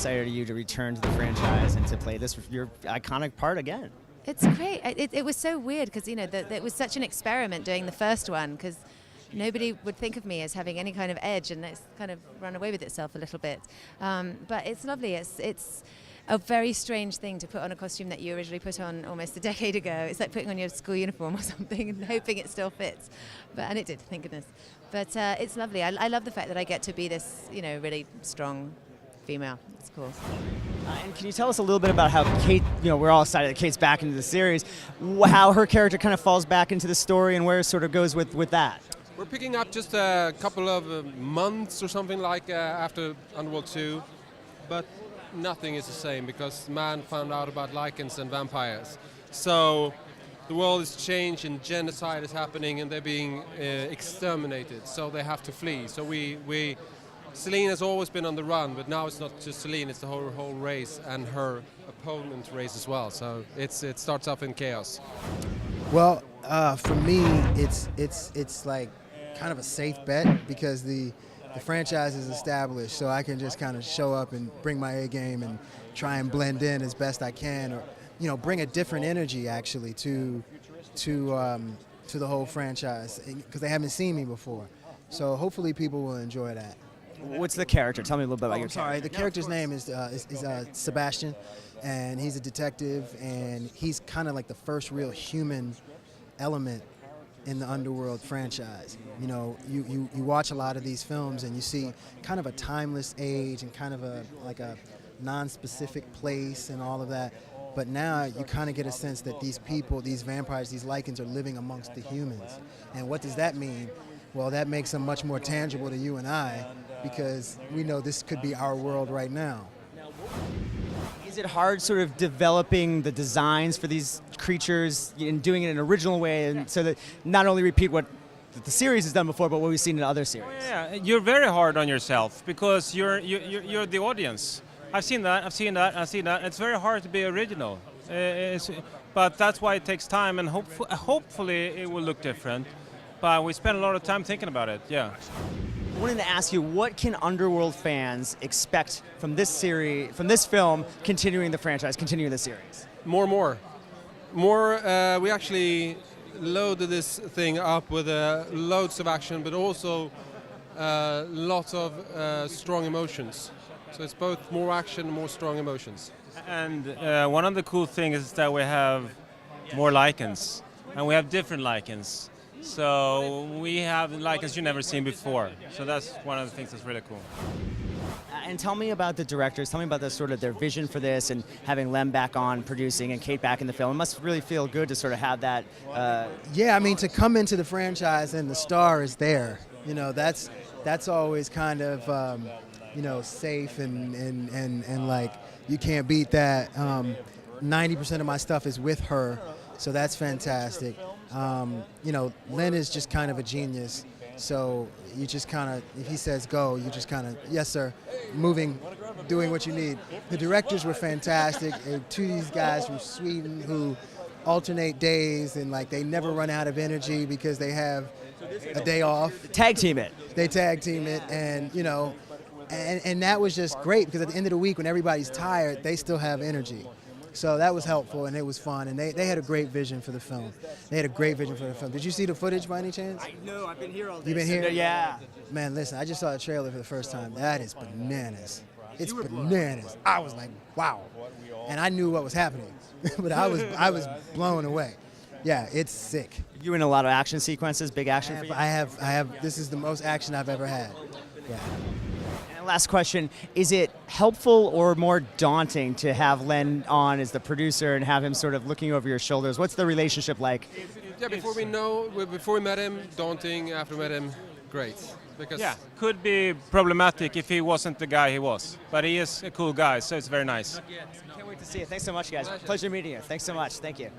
excited are you to return to the franchise and to play this your iconic part again? It's great. It was so weird because, you know, it was such an experiment doing the first one because nobody would think of me as having any kind of edge, and it's kind of run away with itself a little bit. But it's lovely. It's a very strange thing to put on a costume that you originally put on almost a decade ago. It's like putting on your school uniform or something and hoping it still fits. And it did, thank goodness. But it's lovely. I love the fact that I get to be this, you know, really strong female. It's cool. And can you tell us a little bit about how Kate, you know, we're all excited that Kate's back into the series, how her character kind of falls back into the story and where it sort of goes with that? We're picking up just a couple of months or something like after Underworld 2, but nothing is the same because man found out about lichens and vampires. So the world is changed and genocide is happening and they're being exterminated, so they have to flee. So Celine has always been on the run, but now it's not just Celine, it's the whole race and her opponent race as well. So it starts off in chaos. Well, for me, it's like kind of a safe bet because the franchise is established, so I can just kind of show up and bring my A game and try and blend in as best I can, or, you know, bring a different energy actually to the whole franchise because they haven't seen me before. So hopefully people will enjoy that. What's the character? Tell me a little bit about your character. Sorry, the character's name is Sebastian, and he's a detective, and he's kind of like the first real human element in the Underworld franchise. You know, you watch a lot of these films and you see kind of a timeless age and kind of a non-specific place and all of that. But now you kind of get a sense that these people, these vampires, these lichens are living amongst the humans. And what does that mean? Well, that makes them much more tangible to you and I because we know this could be our world right now. Is it hard sort of developing the designs for these creatures and doing it in an original way and so that not only repeat what the series has done before, but what we've seen in other series? Yeah, you're very hard on yourself because you're the audience. I've seen that. It's very hard to be original, but that's why it takes time, and hopefully it will look different. But we spend a lot of time thinking about it. Yeah. I wanted to ask you, what can Underworld fans expect from this series, from this film, continuing the franchise, continuing the series? More. We actually loaded this thing up with loads of action, but also lots of strong emotions. So it's both more action and more strong emotions. And one of the cool things is that we have more lichens, and we have different lichens. So we have lichens you've never seen before. So that's one of the things that's really cool. And tell me about the directors. Tell me about their vision for this and having Lem back on producing and Kate back in the film. It must really feel good to sort of have that. Yeah, I mean, to come into the franchise and the star is there. You know, that's always kind of you know, safe and like you can't beat that. 90% of my stuff is with her, so that's fantastic. You know, Len is just kind of a genius. So you just kind of, if he says go, you just kind of, yes sir, moving, doing what you need. The directors were fantastic. Two of these guys from Sweden who alternate days and like they never run out of energy because they have a day off. Tag team it. They tag team it, and you know, and that was just great because at the end of the week when everybody's tired, they still have energy. So that was helpful and it was fun, and they had a great vision for the film. Did you see the footage by any chance? No, I've been here all day. You've been here? Yeah. Man, listen, I just saw the trailer for the first time. That is bananas. It's bananas. I was like, wow. And I knew what was happening, but I was blown away. Yeah, it's sick. You in a lot of action sequences, big action for you? I have, this is the most action I've ever had. Yeah. And last question, is it helpful or more daunting to have Len on as the producer and have him sort of looking over your shoulders? What's the relationship like? Yeah, before we met him, daunting. After we met him, great. Because yeah, could be problematic if he wasn't the guy he was. But he is a cool guy, so it's very nice. Can't wait to see it. Thanks so much, guys. Pleasure meeting you. Thanks so much. Thank you.